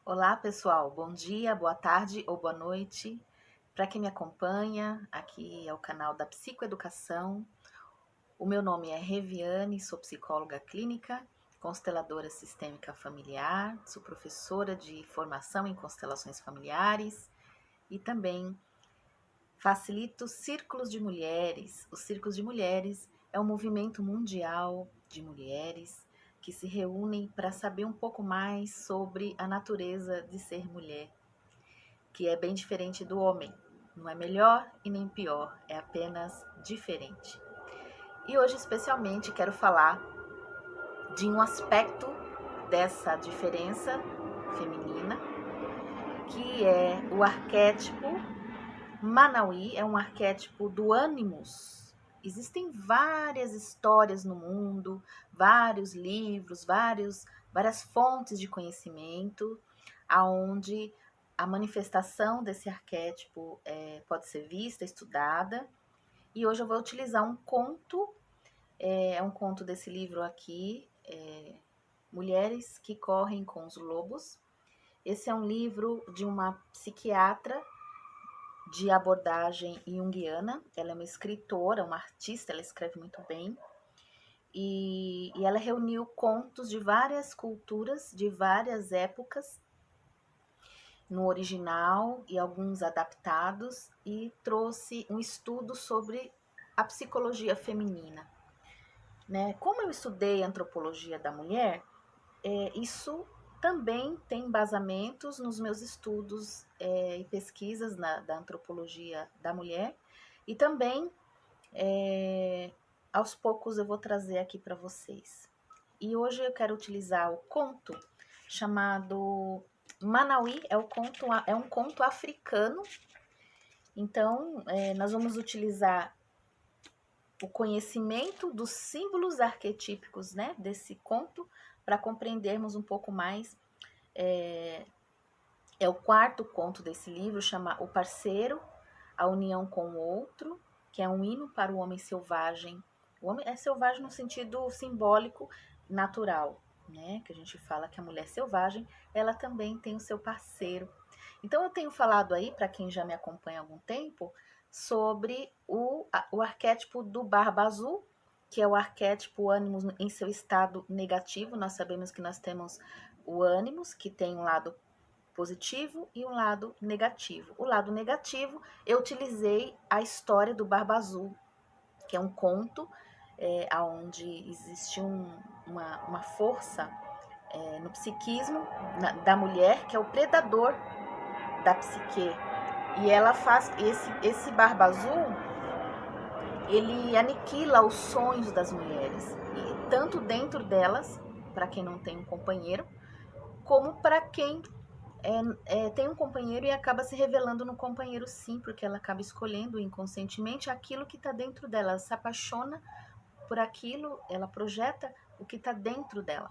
Olá, pessoal. Bom dia, boa tarde ou boa noite. Para quem me acompanha, aqui é o canal da Psicoeducação. O meu nome é Reviane, sou psicóloga clínica, consteladora sistêmica familiar, sou professora de formação em constelações familiares e também facilito círculos de mulheres. Os círculos de mulheres é um movimento mundial de mulheres que se reúnem para saber um pouco mais sobre a natureza de ser mulher, que é bem diferente do homem. Não é melhor e nem pior, é apenas diferente. E hoje, especialmente, quero falar de um aspecto dessa diferença feminina, que é o arquétipo Manauí, é um arquétipo do ânimos. Existem várias histórias no mundo, vários livros, várias fontes de conhecimento, aonde a manifestação desse arquétipo pode ser vista, estudada. E hoje eu vou utilizar um conto, é um conto desse livro aqui, Mulheres que Correm com os Lobos. Esse é um livro de uma psiquiatra de abordagem junguiana. Ela é uma escritora, uma artista, ela escreve muito bem. E ela reuniu contos de várias culturas, de várias épocas, no original e alguns adaptados, e trouxe um estudo sobre a psicologia feminina. Né? Como eu estudei antropologia da mulher, isso também tem embasamentos nos meus estudos e pesquisas da antropologia da mulher, e também aos poucos eu vou trazer aqui para vocês. E hoje eu quero utilizar o conto chamado Manauí, é um conto africano. Então, nós vamos utilizar o conhecimento dos símbolos arquetípicos, né, desse conto, para compreendermos um pouco mais. É o quarto conto desse livro, chama O Parceiro, a União com o Outro, que é um hino para o homem selvagem. O homem é selvagem no sentido simbólico, natural, né? Que a gente fala que a mulher selvagem, ela também tem o seu parceiro. Então eu tenho falado aí, para quem já me acompanha há algum tempo, sobre o arquétipo do Barba Azul, que é o arquétipo ânimos em seu estado negativo. Nós sabemos que nós temos o ânimos, que tem um lado positivo e um lado negativo. O lado negativo, eu utilizei a história do Barba Azul, que é um conto onde existe uma força no psiquismo da mulher, que é o predador da psique. E ela faz esse Barba Azul, ele aniquila os sonhos das mulheres, e tanto dentro delas, para quem não tem um companheiro, como para quem tem um companheiro e acaba se revelando no companheiro, sim, porque ela acaba escolhendo inconscientemente aquilo que está dentro dela. Ela se apaixona por aquilo, ela projeta o que está dentro dela.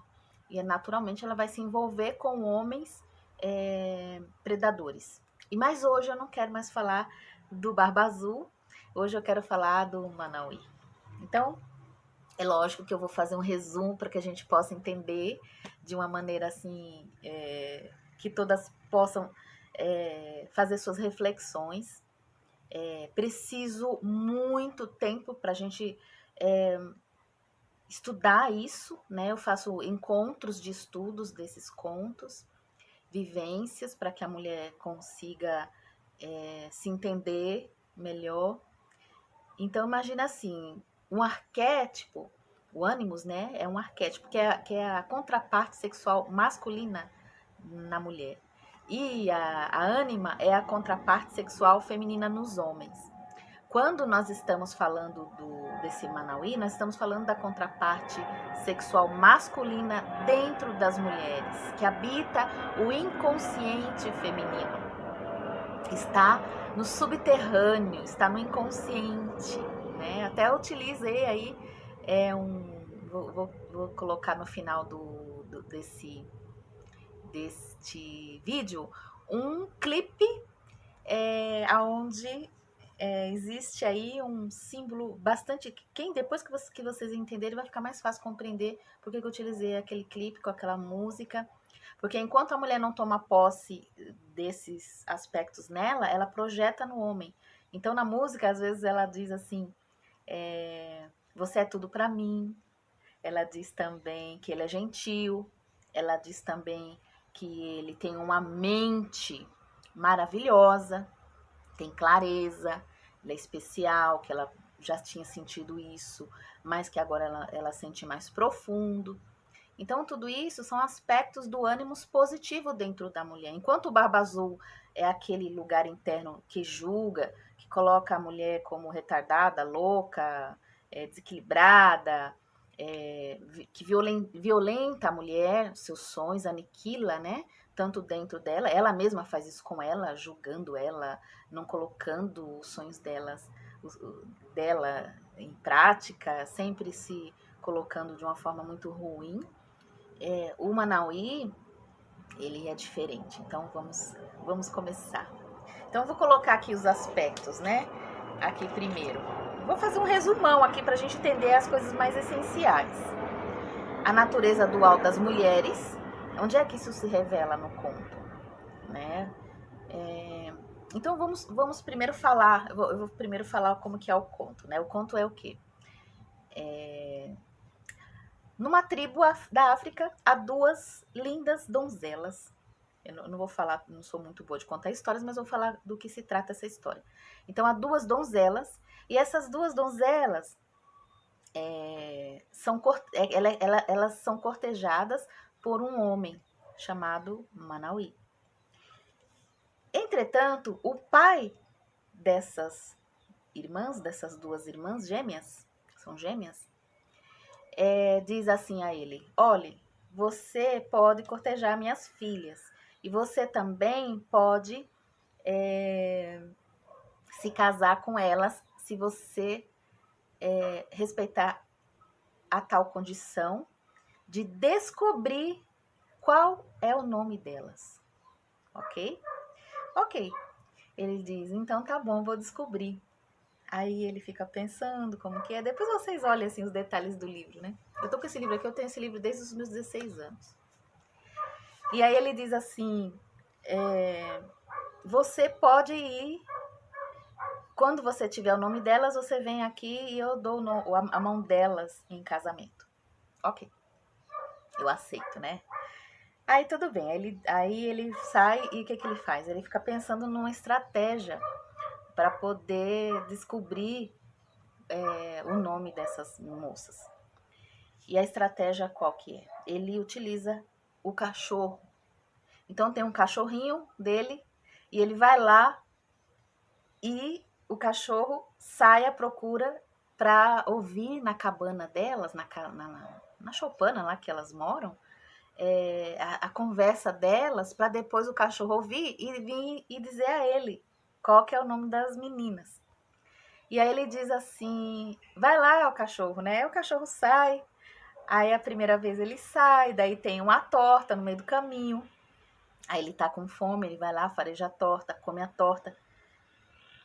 E naturalmente ela vai se envolver com homens predadores. Mas hoje eu não quero mais falar do Barba Azul, hoje eu quero falar do Manauí. Então, é lógico que eu vou fazer um resumo para que a gente possa entender de uma maneira assim, que todas possam fazer suas reflexões. Preciso muito tempo para a gente estudar isso, né? Eu faço encontros de estudos desses contos, vivências, para que a mulher consiga se entender melhor. Então, imagina assim, um arquétipo, o ânimos, né, é um arquétipo que é a contraparte sexual masculina na mulher. E a ânima é a contraparte sexual feminina nos homens. Quando nós estamos falando desse Manauí, nós estamos falando da contraparte sexual masculina dentro das mulheres, que habita o inconsciente feminino. Está no subterrâneo, está no inconsciente, né? Até utilizei aí vou colocar no final deste vídeo um clipe onde existe aí um símbolo bastante... Depois que vocês entenderem, vai ficar mais fácil compreender por que eu utilizei aquele clipe com aquela música. Porque enquanto a mulher não toma posse desses aspectos nela, ela projeta no homem. Então, na música, às vezes, ela diz assim, você é tudo pra mim. Ela diz também que ele é gentil. Ela diz também que ele tem uma mente maravilhosa, tem clareza, ela é especial, que ela já tinha sentido isso, mas que agora ela sente mais profundo. Então, tudo isso são aspectos do ânimos positivo dentro da mulher. Enquanto o Barba Azul é aquele lugar interno que julga, que coloca a mulher como retardada, louca, desequilibrada, que violenta a mulher, seus sonhos, aniquila, né? Tanto dentro dela, ela mesma faz isso com ela, julgando ela, não colocando os sonhos dela em prática, sempre se colocando de uma forma muito ruim. O Manauí, ele é diferente. Então, vamos começar. Então, eu vou colocar aqui os aspectos, né? Aqui primeiro. Vou fazer um resumão aqui para a gente entender as coisas mais essenciais. A natureza dual das mulheres. Onde é que isso se revela no conto? Né? Então, vamos primeiro falar... Eu vou primeiro falar como que é o conto, né? O conto é o quê? Numa tribo da África, há duas lindas donzelas. Eu não vou falar, não sou muito boa de contar histórias, mas vou falar do que se trata essa história. Então, há duas donzelas, e essas duas donzelas elas são cortejadas por um homem chamado Manauí. Entretanto, o pai dessas duas irmãs gêmeas, são gêmeas, diz assim a ele: olhe, você pode cortejar minhas filhas e você também pode se casar com elas se você respeitar a tal condição de descobrir qual é o nome delas. Ok? Ok. Ele diz, então tá bom, vou descobrir. Aí ele fica pensando como que é. Depois vocês olhem assim, os detalhes do livro, né? Eu tô com esse livro aqui, eu tenho esse livro desde os meus 16 anos. E aí ele diz assim, você pode ir, quando você tiver o nome delas, você vem aqui e eu dou a mão delas em casamento. Ok. Eu aceito, né? Aí tudo bem, aí ele sai e o que ele faz? Ele fica pensando numa estratégia para poder descobrir o nome dessas moças. E a estratégia qual que é? Ele utiliza o cachorro. Então tem um cachorrinho dele e ele vai lá e o cachorro sai à procura para ouvir na cabana delas, na choupana lá que elas moram, a conversa delas, para depois o cachorro ouvir e vir e dizer a ele qual que é o nome das meninas. E aí ele diz assim, vai lá, o cachorro, né? O cachorro sai, aí a primeira vez ele sai, daí tem uma torta no meio do caminho, aí ele tá com fome, ele vai lá, fareja a torta, come a torta,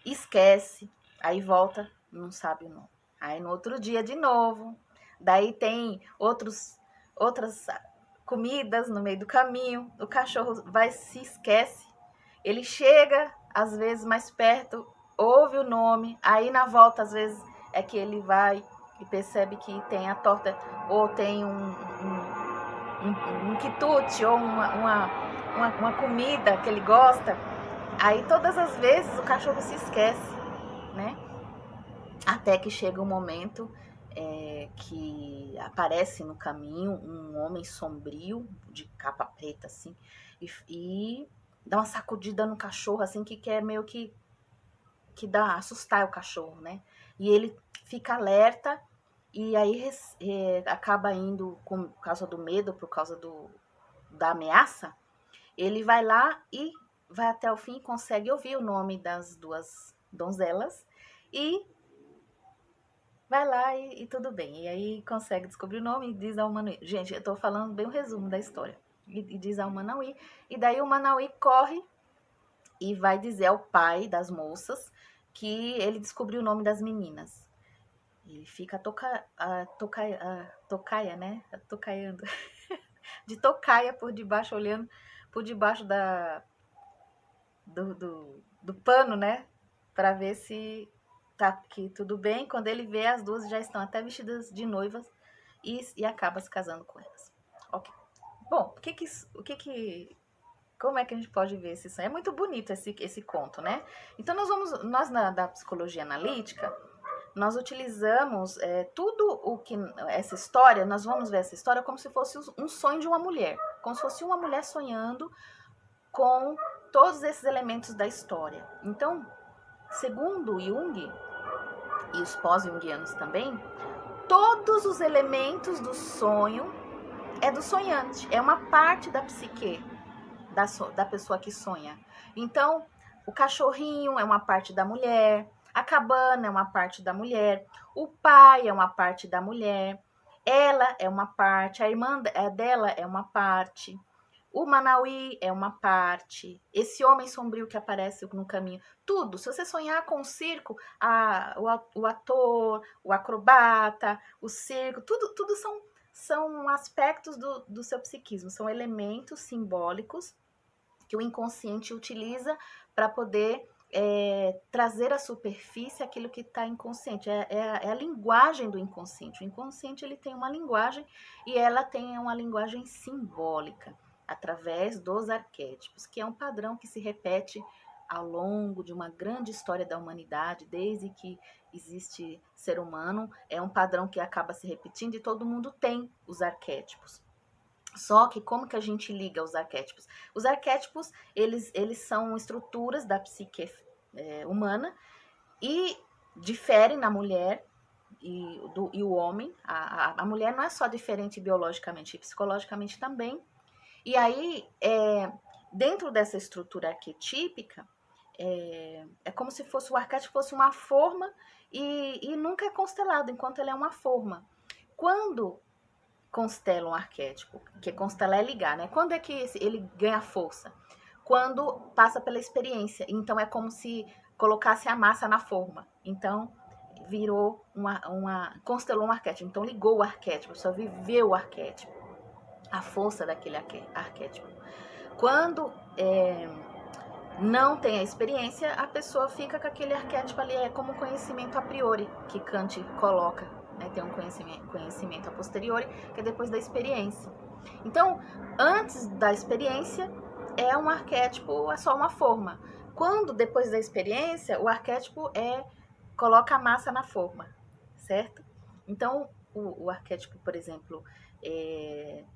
esquece, aí volta, não sabe o nome. Aí no outro dia de novo, daí tem outras comidas no meio do caminho, o cachorro vai se esquece, ele chega às vezes mais perto, ouve o nome, aí na volta às vezes é que ele vai e percebe que tem a torta, ou tem um quitute, ou uma comida que ele gosta, aí todas as vezes o cachorro se esquece, né? Até que chega um momento que aparece no caminho um homem sombrio, de capa preta, assim, e dá uma sacudida no cachorro, assim, que quer meio que assustar o cachorro, né? E ele fica alerta e aí acaba indo, por causa do medo, por causa da ameaça, ele vai lá e vai até o fim e consegue ouvir o nome das duas donzelas e vai lá e tudo bem. E aí consegue descobrir o nome e diz ao Manauí. Gente, eu tô falando bem o resumo da história. E diz ao Manauí. E daí o Manauí corre e vai dizer ao pai das moças que ele descobriu o nome das meninas. Ele fica tocaia, né? Tocaiando. De tocaia por debaixo, olhando por debaixo do pano, né? Para ver se tá aqui tudo bem. Quando ele vê, as duas já estão até vestidas de noivas e acaba se casando com elas. Ok. Bom, como é que a gente pode ver esse sonho? É muito bonito esse conto, né? Então nós da psicologia analítica, nós utilizamos tudo o que essa história, nós vamos ver essa história como se fosse um sonho de uma mulher, como se fosse uma mulher sonhando com todos esses elementos da história. Então, segundo Jung e os pós-jungianos também, todos os elementos do sonho é do sonhante, é uma parte da psique da pessoa que sonha. Então, o cachorrinho é uma parte da mulher, a cabana é uma parte da mulher, o pai é uma parte da mulher, ela é uma parte, a irmã dela é uma parte, o Manauí é uma parte, esse homem sombrio que aparece no caminho, tudo. Se você sonhar com o circo, o ator, o acrobata, o circo, tudo são aspectos do seu psiquismo, são elementos simbólicos que o inconsciente utiliza para poder trazer à superfície aquilo que está inconsciente. É a linguagem do inconsciente. O inconsciente ele tem uma linguagem e ela tem uma linguagem simbólica, através dos arquétipos, que é um padrão que se repete ao longo de uma grande história da humanidade, desde que existe ser humano, é um padrão que acaba se repetindo e todo mundo tem os arquétipos. Só que como que a gente liga os arquétipos? Os arquétipos, eles são estruturas da psique humana e diferem na mulher e o homem. A mulher não é só diferente biologicamente, psicologicamente também. E aí, dentro dessa estrutura arquetípica, é como se fosse o arquétipo fosse uma forma e nunca é constelado enquanto ele é uma forma. Quando constela um arquétipo, que constelar é ligar, né? Quando é que ele ganha força? Quando passa pela experiência. Então é como se colocasse a massa na forma. Então virou constelou um arquétipo. Então ligou o arquétipo, só viveu o arquétipo, a força daquele arquétipo. Quando não tem a experiência, a pessoa fica com aquele arquétipo ali, é como um conhecimento a priori que Kant coloca, né? Tem um conhecimento a posteriori, que é depois da experiência. Então, antes da experiência, é um arquétipo, é só uma forma. Quando, depois da experiência, o arquétipo coloca a massa na forma, certo? Então, o arquétipo, por exemplo,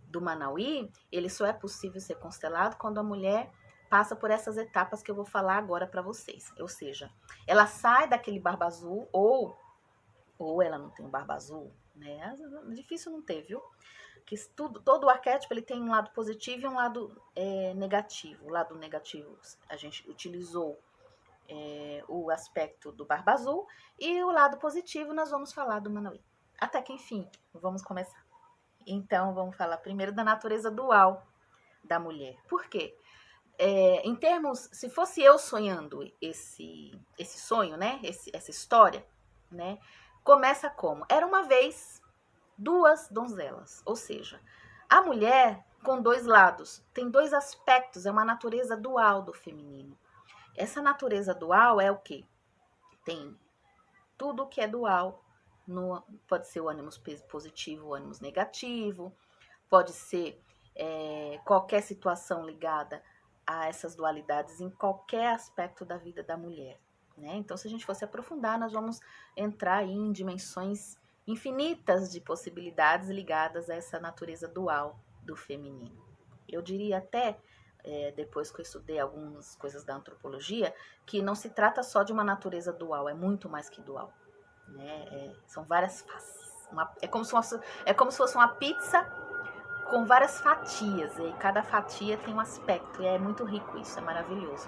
do Manauí, ele só é possível ser constelado quando a mulher passa por essas etapas que eu vou falar agora para vocês. Ou seja, ela sai daquele barba azul ou ela não tem um barba azul, né? Difícil não ter, viu? Que todo o arquétipo ele tem um lado positivo e um lado negativo. O lado negativo, a gente utilizou o aspecto do barba azul e o lado positivo nós vamos falar do Manauí. Até que enfim, vamos começar. Então, vamos falar primeiro da natureza dual da mulher. Por quê? Em termos, se fosse eu sonhando esse sonho, né? Essa história, né? Começa como? Era uma vez duas donzelas, ou seja, a mulher com dois lados, tem dois aspectos, é uma natureza dual do feminino. Essa natureza dual é o quê? Tem tudo que é dual, pode ser o ânimos positivo, o ânimos negativo, pode ser qualquer situação ligada a essas dualidades em qualquer aspecto da vida da mulher, né? Então, se a gente fosse aprofundar, nós vamos entrar aí em dimensões infinitas de possibilidades ligadas a essa natureza dual do feminino. Eu diria até, depois que eu estudei algumas coisas da antropologia, que não se trata só de uma natureza dual, é muito mais que dual, né? São várias faces. É como se fosse uma pizza com várias fatias, e cada fatia tem um aspecto, e é muito rico isso, é maravilhoso.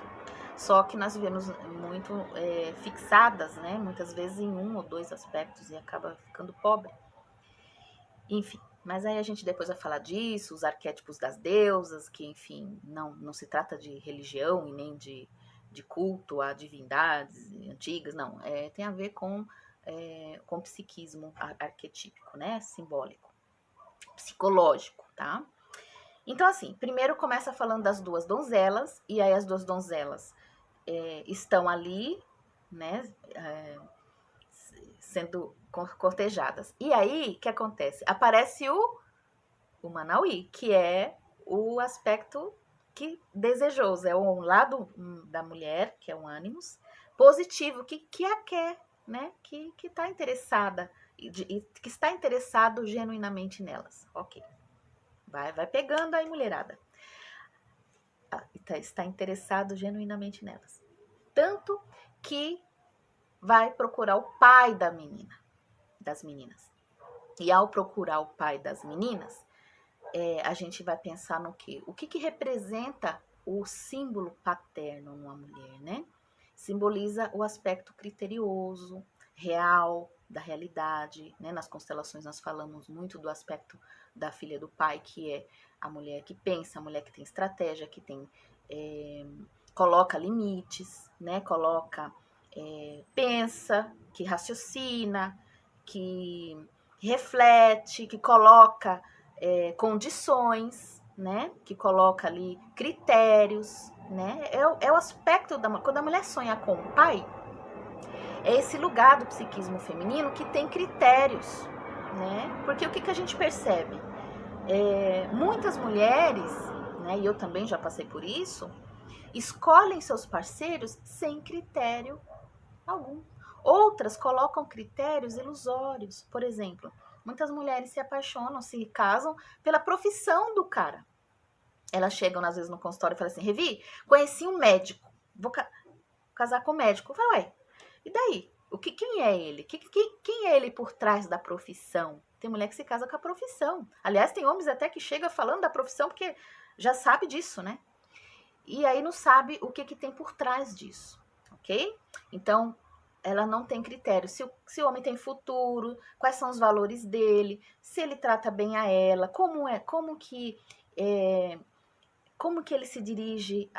Só que nós vivemos muito fixadas, né, muitas vezes em um ou dois aspectos, e acaba ficando pobre. Enfim, mas aí a gente depois vai falar disso, os arquétipos das deusas, que enfim, não se trata de religião e nem de de culto a divindades antigas, não, tem a ver com psiquismo arquetípico, né, simbólico, psicológico, tá? Então, assim, primeiro começa falando das duas donzelas, e aí as duas donzelas estão ali, né, sendo cortejadas. E aí, o que acontece? Aparece o Manauí, que é o aspecto desejoso, é um lado da mulher, que é um ânimos, positivo, que a quer, né, que está interessada, que está interessado genuinamente nelas. Ok. Vai pegando aí, mulherada. Está interessado genuinamente nelas. Tanto que vai procurar o pai das meninas. E ao procurar o pai das meninas, a gente vai pensar no quê? O que representa o símbolo paterno numa mulher, né? Simboliza o aspecto criterioso, real, da realidade, né? Nas constelações nós falamos muito do aspecto da filha do pai, que é a mulher que pensa, a mulher que tem estratégia, que tem coloca limites, né? Pensa, que raciocina, que reflete, que coloca condições, né? Que coloca ali critérios, né? É o aspecto quando a mulher sonha com o pai, é esse lugar do psiquismo feminino que tem critérios, né? Porque o que a gente percebe? Muitas mulheres, né? E eu também já passei por isso, escolhem seus parceiros sem critério algum. Outras colocam critérios ilusórios. Por exemplo, muitas mulheres se apaixonam, se casam pela profissão do cara. Elas chegam, às vezes, no consultório e falam assim, Revi, conheci um médico, vou casar com o médico. Eu falo, ué, e daí? Quem é ele? Quem é ele por trás da profissão? Tem mulher que se casa com a profissão. Aliás, tem homens até que chegam falando da profissão porque já sabe disso, né? E aí não sabe o que tem por trás disso, ok? Então, ela não tem critério. Se o homem tem futuro, quais são os valores dele, se ele trata bem a ela, como que ele se dirige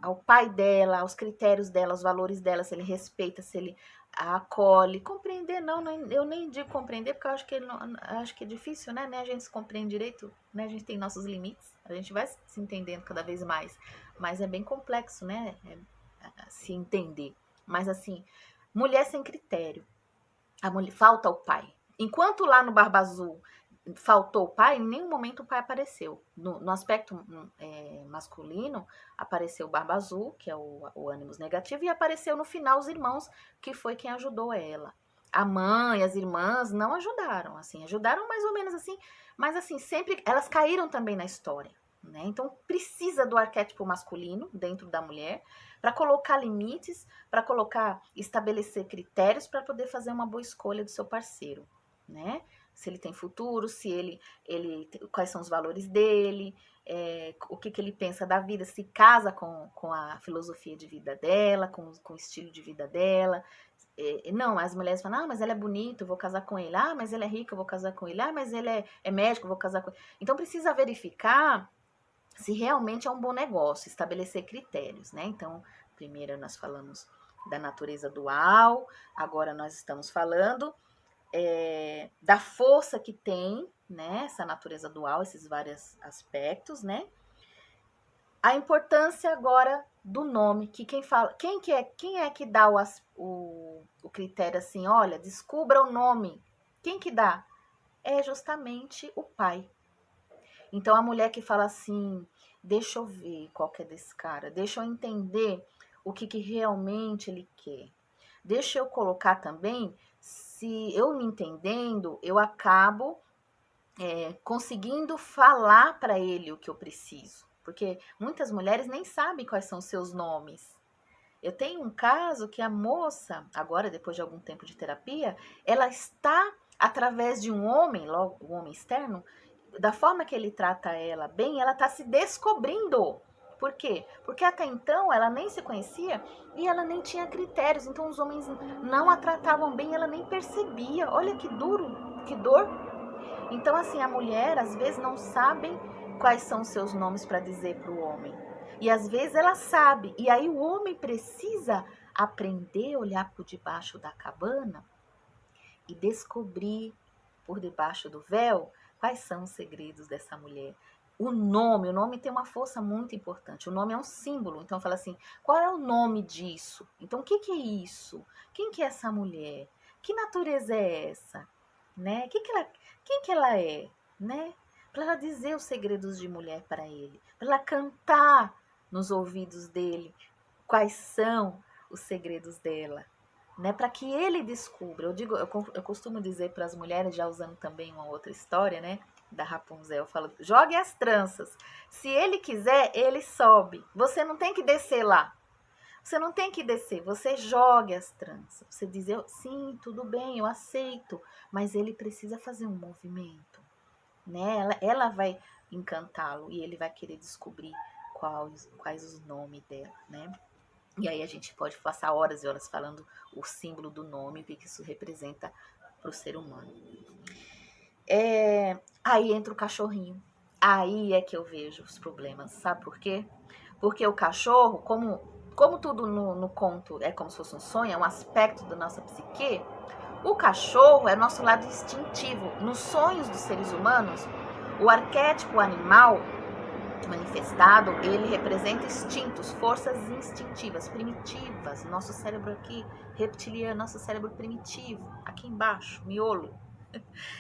ao pai dela, aos critérios dela, aos valores dela, se ele respeita, se ele a acolhe. Compreender, eu nem digo compreender, porque eu acho que é difícil, né? A gente se compreende direito, né? A gente tem nossos limites, a gente vai se entendendo cada vez mais, mas é bem complexo, né? Se entender. Mas assim, mulher sem critério, falta o pai. Enquanto lá no Barba Azul faltou o pai, em nenhum momento o pai apareceu. No aspecto masculino, apareceu o Barba Azul, que é o ânimos negativo, e apareceu no final os irmãos, que foi quem ajudou ela. A mãe, as irmãs não ajudaram, assim, ajudaram mais ou menos assim, mas assim, sempre elas caíram também na história, né? Então precisa do arquétipo masculino dentro da mulher para colocar limites, para estabelecer critérios para poder fazer uma boa escolha do seu parceiro, né? Se ele tem futuro, se ele quais são os valores dele, o que ele pensa da vida, se casa com a filosofia de vida dela, com o estilo de vida dela. Não, as mulheres falam, mas ele é bonito, eu vou casar com ele. Mas ele é rico, eu vou casar com ele. Mas ele é médico, eu vou casar com ele. Então, precisa verificar se realmente é um bom negócio, estabelecer critérios, né? Então, primeiro nós falamos da natureza dual, agora nós estamos falando da força que tem, né, essa natureza dual, esses vários aspectos, né? A importância agora do nome, que quem é que dá o critério assim, olha, descubra o nome. Quem que dá? É justamente o pai. Então a mulher que fala assim, deixa eu ver qual que é desse cara, deixa eu entender o que realmente ele quer. Deixa eu colocar também, se eu me entendendo, eu acabo conseguindo falar para ele o que eu preciso. Porque muitas mulheres nem sabem quais são os seus nomes. Eu tenho um caso que a moça, agora depois de algum tempo de terapia, ela está, através de um homem, logo um homem externo, da forma que ele trata ela bem, ela está se descobrindo. Por quê? Porque até então ela nem se conhecia e ela nem tinha critérios. Então os homens não a tratavam bem, ela nem percebia. Olha que duro, que dor. Então assim, a mulher às vezes não sabe quais são os seus nomes para dizer para o homem. E às vezes ela sabe. E aí o homem precisa aprender a olhar por debaixo da cabana e descobrir por debaixo do véu quais são os segredos dessa mulher. O nome tem uma força muito importante. O nome é um símbolo. Então fala assim, qual é o nome disso? Então o que é isso? Quem que é essa mulher? Que natureza é essa? Né? Quem que ela é? Né? Para ela dizer os segredos de mulher para ele. Para ela cantar nos ouvidos dele quais são os segredos dela, né? Para que ele descubra. Eu costumo dizer para as mulheres, já usando também uma outra história, né? Da Rapunzel, eu falo, jogue as tranças. Se ele quiser, ele sobe. Você não tem que descer lá. Você não tem que descer, você jogue as tranças. Você diz, sim, tudo bem, eu aceito, mas ele precisa fazer um movimento, né? Ela vai encantá-lo e ele vai querer descobrir quais os nomes dela, né? E aí a gente pode passar horas e horas falando o símbolo do nome, o que isso representa para o ser humano. Aí entra o cachorrinho. Aí é que eu vejo os problemas, sabe por quê? Porque o cachorro, como tudo no conto é como se fosse um sonho, é um aspecto da nossa psique, o cachorro é nosso lado instintivo. Nos sonhos dos seres humanos, o arquétipo animal manifestado, ele representa instintos, forças instintivas, primitivas. Nosso cérebro aqui, reptiliano, nosso cérebro primitivo, aqui embaixo, miolo.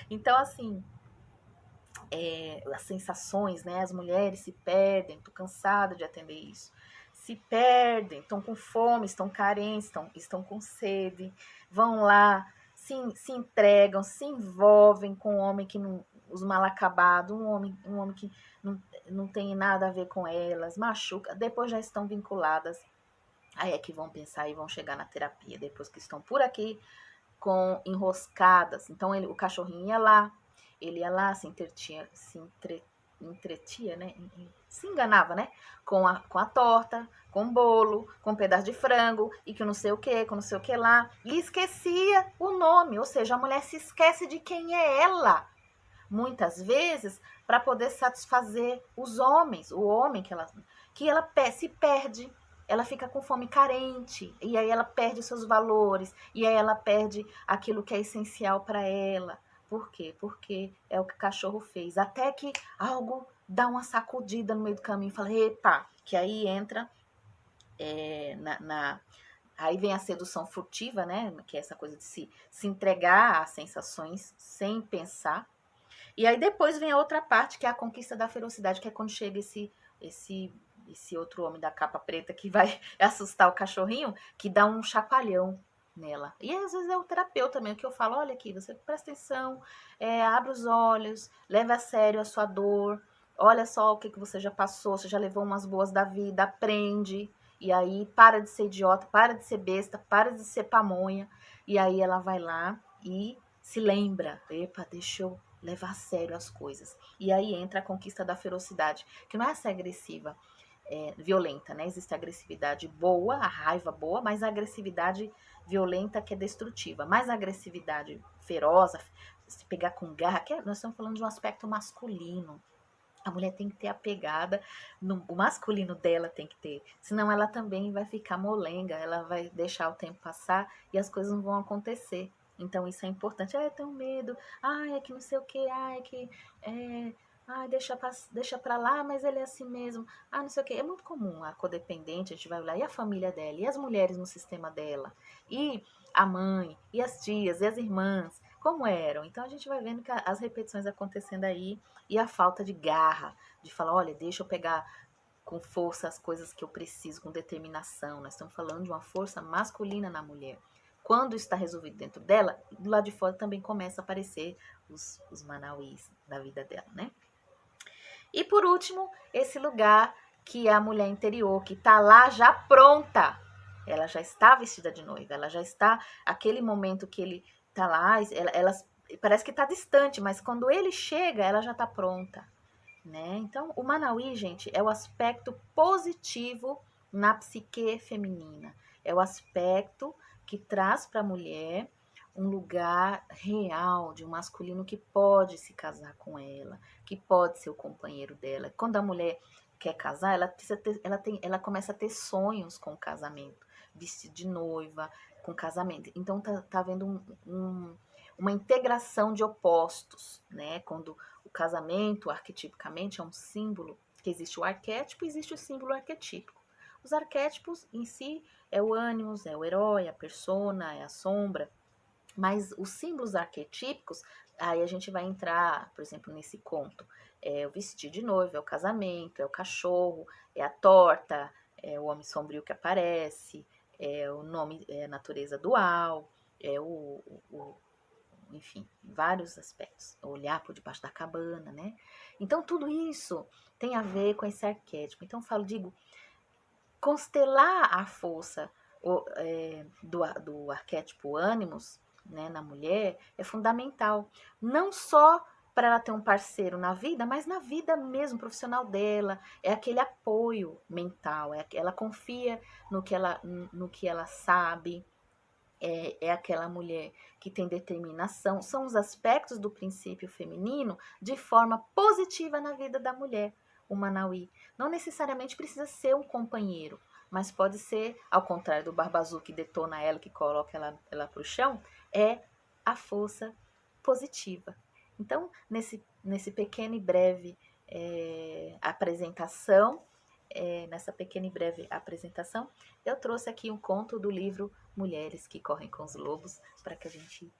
Então, assim, as sensações, né? As mulheres se perdem, tô cansada de atender isso. Se perdem, estão com fome, estão carentes, estão com sede, vão lá, se entregam, se envolvem com um homem que não, os mal acabados, um homem que não tem nada a ver com elas, machuca, depois já estão vinculadas. Aí é que vão pensar e vão chegar na terapia, depois que estão por aqui com enroscadas. Então o cachorrinho ia lá, ele ia lá, entretia, né? Se enganava, né? Com a torta, com o bolo, com um pedaço de frango, e que não sei o que, com não sei o que lá. E esquecia o nome, ou seja, a mulher se esquece de quem é ela. Muitas vezes, para poder satisfazer os homens, o homem que ela se perde, ela fica com fome carente, e aí ela perde os seus valores, e aí ela perde aquilo que é essencial para ela. Por quê? Porque é o que o cachorro fez. Até que algo dá uma sacudida no meio do caminho e fala, epa, que aí entra aí vem a sedução furtiva, né? Que é essa coisa de se entregar às sensações sem pensar. E aí depois vem a outra parte, que é a conquista da ferocidade, que é quando chega esse outro homem da capa preta que vai assustar o cachorrinho, que dá um chacoalhão nela. E às vezes é o terapeuta mesmo que eu falo, olha aqui, você presta atenção, abre os olhos, leve a sério a sua dor, olha só o que você já passou, você já levou umas boas da vida, aprende. E aí para de ser idiota, para de ser besta, para de ser pamonha. E aí ela vai lá e se lembra, epa, deixa eu levar a sério as coisas. E aí entra a conquista da ferocidade, que não é essa agressiva, violenta, né? Existe a agressividade boa, a raiva boa, mas a agressividade violenta que é destrutiva. Mas a agressividade feroz, se pegar com garra, nós estamos falando de um aspecto masculino. A mulher tem que ter a pegada, o masculino dela tem que ter, senão ela também vai ficar molenga, ela vai deixar o tempo passar e as coisas não vão acontecer. Então isso é importante. Eu tenho medo, é que não sei o que, é que deixa pra lá, mas ele é assim mesmo. Não sei o que. É muito comum a codependente, a gente vai olhar, e a família dela, e as mulheres no sistema dela, e a mãe, e as tias, e as irmãs, como eram. Então a gente vai vendo que as repetições acontecendo aí, e a falta de garra, de falar, olha, deixa eu pegar com força as coisas que eu preciso, com determinação. Nós estamos falando de uma força masculina na mulher. Quando está resolvido dentro dela, do lado de fora também começa a aparecer os manauís da vida dela, né? E por último, esse lugar que é a mulher interior, que está lá já pronta. Ela já está vestida de noiva, ela já está, aquele momento que ele está lá, ela parece que está distante, mas quando ele chega, ela já está pronta. Né? Então, o Manauí, gente, é o aspecto positivo na psique feminina. É o aspecto que traz para a mulher um lugar real de um masculino que pode se casar com ela, que pode ser o companheiro dela. Quando a mulher quer casar, ela começa a ter sonhos com o casamento, vestido de noiva, com casamento. Então tá havendo uma integração de opostos, né? Quando o casamento, arquetipicamente, é um símbolo, que existe o arquétipo e existe o símbolo arquetípico. Os arquétipos em si é o ânimos, é o herói, a persona, é a sombra. Mas os símbolos arquetípicos, aí a gente vai entrar, por exemplo, nesse conto. É o vestido de noiva, é o casamento, é o cachorro, é a torta, é o homem sombrio que aparece, é o nome, é a natureza dual, é enfim, vários aspectos. Olhar por debaixo da cabana, né? Então, tudo isso tem a ver com esse arquétipo. Então, eu digo, constelar a força do arquétipo ânimos, né, na mulher é fundamental. Não só para ela ter um parceiro na vida, mas na vida mesmo profissional dela. É aquele apoio mental, ela confia no que ela sabe. É aquela mulher que tem determinação. São os aspectos do princípio feminino de forma positiva na vida da mulher, o Manauí. Não necessariamente precisa ser um companheiro, mas pode ser, ao contrário do Barba Azul que detona ela, que coloca ela para o chão, é a força positiva. Então, nesse pequeno e breve apresentação, nessa pequena e breve apresentação, eu trouxe aqui um conto do livro Mulheres que Correm com os Lobos, para que a gente,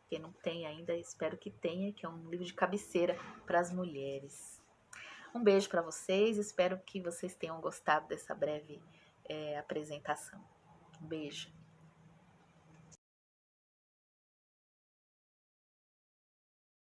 quem não tem ainda, espero que tenha, que é um livro de cabeceira para as mulheres. Um beijo para vocês, espero que vocês tenham gostado dessa breve apresentação. Um beijo.